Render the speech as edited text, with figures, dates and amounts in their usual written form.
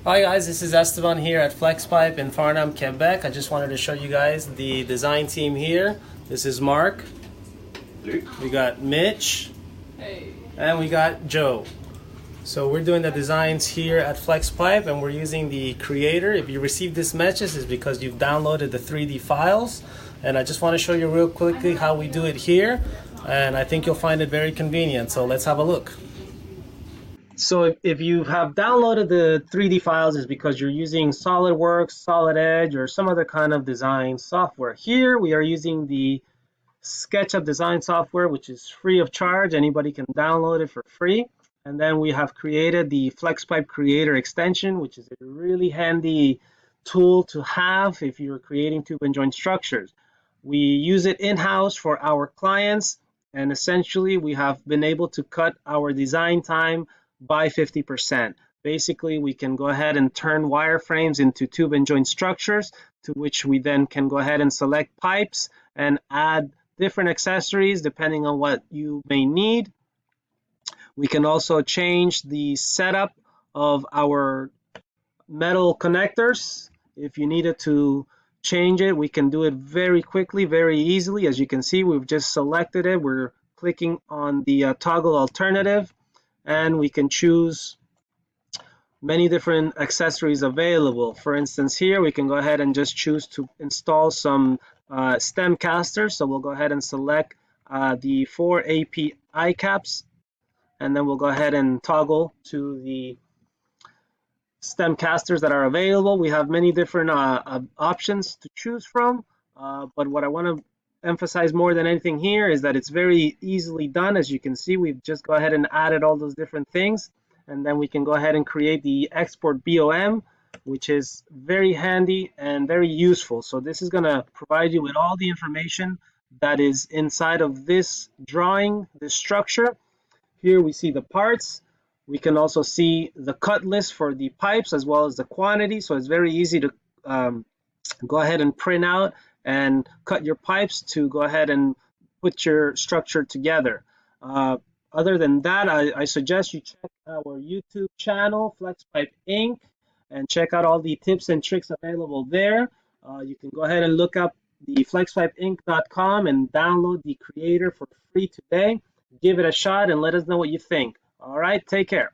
Hi guys, this is Esteban here at Flexpipe in Farnham, Quebec. I just wanted to show you guys the design team here. This is Mark, we got Mitch, and we got Joe. So we're doing the designs here at Flexpipe and we're using the Creator. If you received this message, it's because you've downloaded the 3D files. And I just want to show you real quickly how we do it here. And I think you'll find it very convenient. So let's have a look. So if you have downloaded the 3D files, it's because you're using SolidWorks, Solid Edge, or some other kind of design software. Here we are using the SketchUp design software, which is free of charge. Anybody can download it for free. And then we have created the Flexpipe Creator extension, which is a really handy tool to have if you're creating tube and joint structures. We use it in-house for our clients, and essentially we have been able to cut our design time by 50%. Basically, we can go ahead and turn wireframes into tube and joint structures, to which we then can go ahead and select pipes and add different accessories depending on what you may need. We can also change the setup of our metal connectors. If you needed to change it, we can do it very quickly, very easily. As you can see, we've just selected it. We're clicking on the toggle alternative, and we can choose many different accessories available. For instance, here we can go ahead and just choose to install some stem casters. So we'll go ahead and select the 4 API caps, and then we'll go ahead and toggle to the stem casters that are available. We have many different options to choose from, but what I want to emphasize more than anything here is that it's very easily done. As you can see, we've just go ahead and added all those different things, and then we can go ahead and create the export BOM, which is very handy and very useful. So this is going to provide you with all the information that is inside of this drawing, this structure. Here we see the parts. We can also see the cut list for the pipes as well as the quantity. So it's very easy to go ahead and print out and cut your pipes to go ahead and put your structure together. Other than that, I suggest you check our YouTube channel, Flexpipe Inc., and check out all the tips and tricks available there. You can go ahead and look up the flexpipeinc.com and download the Creator for free today. Give it a shot and let us know what you think. All right, take care.